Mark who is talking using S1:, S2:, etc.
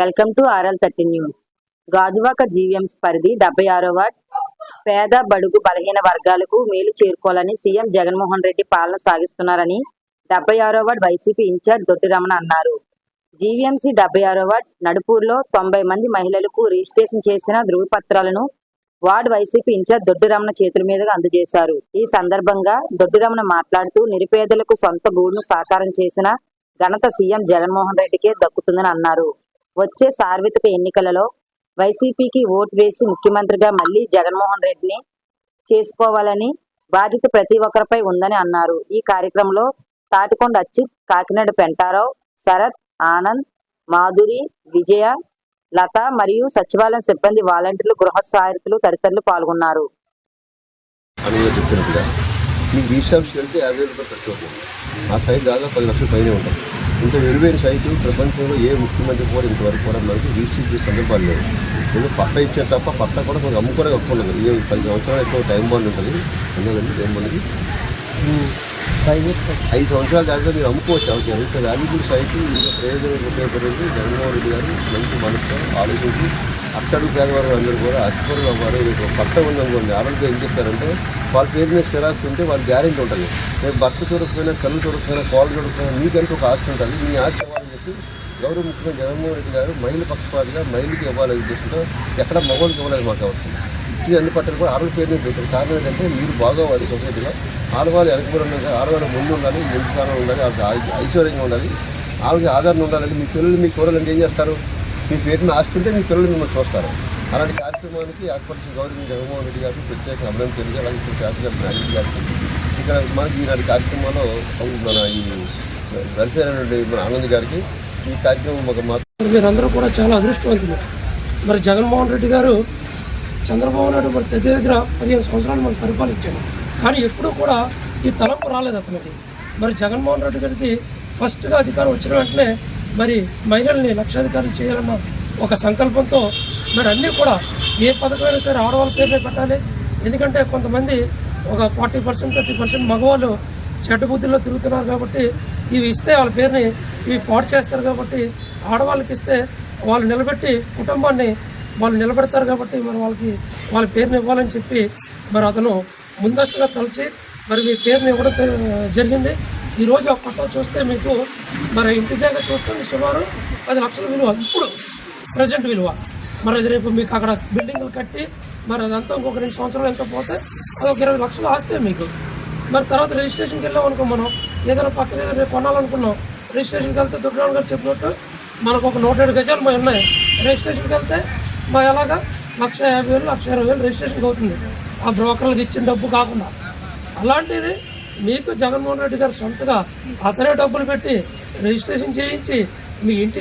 S1: Welcome to RL13 news. Gajuwaka GVMC పరిధి 76వ ward పేద బడుగు బలహీన వర్గాలకు మేలు చేరుకోవాలని సీఎం జగన్మోహన్ రెడ్డి పాలన సాగిస్తున్నారని 76వ వార్డ్ వైసీపీ ఇన్ఛార్జ్ దొడ్డి రమణ అన్నారు. జీవీఎంసీ 76వ వార్డ్ నడుపూర్లో 90 మంది మహిళలకు రిజిస్ట్రేషన్ చేసిన ధృవపత్రాలను వార్డ్ వైసీపీ ఇన్ఛార్జ్ దొడ్డి రమణ చేతుల మీదుగా అందజేశారు. ఈ సందర్భంగా దొడ్డి రమణ మాట్లాడుతూ నిరుపేదలకు సొంత గూడును సాకారం చేసిన ఘనత సీఎం జగన్మోహన్ రెడ్డికే దక్కుతుందని అన్నారు. వచ్చే సార్వత్రిక ఎన్నికలలో వైసీపీకి ఓటు వేసి ముఖ్యమంత్రిగా మళ్లీ జగన్మోహన్ రెడ్డిని చేసుకోవాలని బాధ్యత ప్రతి ఒక్కరిపై ఉందని అన్నారు. ఈ కార్యక్రమంలో తాటికొండ అచ్యుత్, కాకినాడ పెంటారావు, శరత్, ఆనంద్, మాధురి, విజయ, లత మరియు సచివాలయం సిబ్బంది, వాలంటీర్లు, గృహ సహాయకులు తదితరులు పాల్గొన్నారు.
S2: ఆ సైట్ దాదాపు 10 లక్షల పైనే ఉంటుంది. ఇంత విలువైన సైటు ప్రపంచంలో ఏ ముఖ్యమంత్రి కూడా ఇంతవరకు కూడా మనకి రిజిస్టర్ సందర్భాలు లేవు. ఏదో పట్ట ఇచ్చారు తప్ప పట్ట కూడా మనకు అమ్ముకోవడానికి ఒప్పుకోలేదు. ఏ 10 సంవత్సరాలు ఎక్కువ టైం బాండ్ ఉంటుంది. ఎందుకంటే టైం బాండ్కి 5 సంవత్సరాల దాకా మీరు అమ్ముకోవచ్చు. ఇంత వాల్యుబుల్ సైటు ఇంత ప్రయోజనం ఉపయోగపడేది జగన్మోహన్ రెడ్డి గారు మంచి మనసుతో ఆలోచించి అక్కడి పేదవారు అందరూ కూడా అస్పరులు అవ్వాలి. పట్ట ఉందనుకోండి, ఆరోగ్యం ఏం చెప్తారంటే వాళ్ళ పేరు మీద స్థిరాస్తి ఉంటే వాళ్ళ గ్యారెంటీ ఉంటుంది. రేపు భర్త చూడకపోయినా, కళ్ళు చూడకపోయినా, కాళ్ళు చూడకపోయినా మీకంటూ ఒక ఆస్తి ఉంటుంది. మీ ఆస్తి ఇవ్వాలని చెప్పి గౌరవ ముఖ్యమంత్రి జగన్మోహన్ రెడ్డి గారు మహిళ పక్షపాతిగా మహిళకి ఇవ్వాలని ఉద్దేశంతో ఎక్కడ మగవాళ్ళకి ఇవ్వలేదు మాకు అవసరం. ఇచ్చి అన్ని పట్టలు కూడా ఆడవాళ్ళ పేరు మీద పెట్టారు. కారణం ఏంటంటే మీరు బాగోవాలి సొసైటీలో. ఆడవాళ్ళు వెనకబడి ఉండాలి, ఆడవాళ్ళు ముందు ఉండాలి, ముందు స్థానం ఉండాలి, ఐశ్వర్యంగా ఉండాలి, ఆవిడకి ఆధారం ఉండాలి. మీ పిల్లలు మీ చూడాలంటే ఏం చేస్తారు? మీ పేరుని ఆస్తి ఉంటే మీ పిల్లలు మిమ్మల్ని చూస్తారు. అలాంటి కార్యక్రమానికి ఏర్పరిచిన గౌరవ జగన్మోహన్ రెడ్డి గారికి ప్రత్యేక అభినందన తెలియదు. అలాగే ఇప్పుడు శాస్త్రి గారి నాయకుడి గారికి ఇక్కడ మనకి ఈనాటి కార్యక్రమంలో మన ఈ వెల్ఫేర్ మన ఆనంద్ గారికి ఈ కార్యక్రమం మాకు
S3: మీరందరూ కూడా చాలా అదృష్టవంతులు. మరి జగన్మోహన్ రెడ్డి గారు చంద్రబాబు నాయుడు మరి దగ్గర 15 సంవత్సరాలు మనం పరిపాలించాడు. కానీ ఎప్పుడూ కూడా ఈ తలంపు రాలేదు అతనికి. మరి జగన్మోహన్ రెడ్డి గారికి ఫస్ట్గా అధికారం వచ్చిన వెంటనే మరి మహిళల్ని లక్షాధికారులు చేయాలన్న ఒక సంకల్పంతో మరి అన్నీ కూడా ఏ పథకమైనా సరే ఆడవాళ్ళ పేరునే పెట్టాలి. ఎందుకంటే కొంతమంది ఒక 40% 30% మగవాళ్ళు చెడ్డ బుద్ధిలో తిరుగుతున్నారు కాబట్టి ఇవి ఇస్తే వాళ్ళ పేరుని ఇవి పాడు చేస్తారు. కాబట్టి ఆడవాళ్ళకి ఇస్తే వాళ్ళు నిలబెట్టి కుటుంబాన్ని వాళ్ళు నిలబెడతారు. కాబట్టి మరి వాళ్ళ పేరుని ఇవ్వాలని చెప్పి మరి అతను ముందస్తుగా తలచి మరి మీ పేరుని ఇవ్వడం జరిగింది. ఈరోజు ఒక పట్టా చూస్తే మీకు మరి ఇంటి దగ్గర చూస్తే సుమారు 10 లక్షల విలువ ఇప్పుడు ప్రజెంట్ విలువ. మరి అది రేపు మీకు అక్కడ బిల్డింగ్లు కట్టి మరి అదంతా ఇంకొక 2 సంవత్సరాలు ఎంత పోతే అదొక 20 లక్షలు ఆస్తే మీకు. మరి తర్వాత రిజిస్ట్రేషన్కి వెళ్ళాం అనుకో, మనం ఏదైనా పక్కన ఏదైనా కొనాలనుకున్నాం, రిజిస్ట్రేషన్కి వెళ్తే దొడ్డిరావు గారు చెప్పినట్టు మనకు ఒక 107 గజాలు మా ఉన్నాయి. రిజిస్ట్రేషన్కి వెళ్తే మా ఎలాగా 1,50,000 1,20,000 రిజిస్ట్రేషన్కి అవుతుంది. ఆ బ్రోకర్లకు ఇచ్చిన డబ్బు కాకుండా. అలాంటిది మీకు జగన్మోహన్ రెడ్డి గారు సొంతగా అతనే డబ్బులు పెట్టి రిజిస్ట్రేషన్ చేయించి మీ ఇంటికి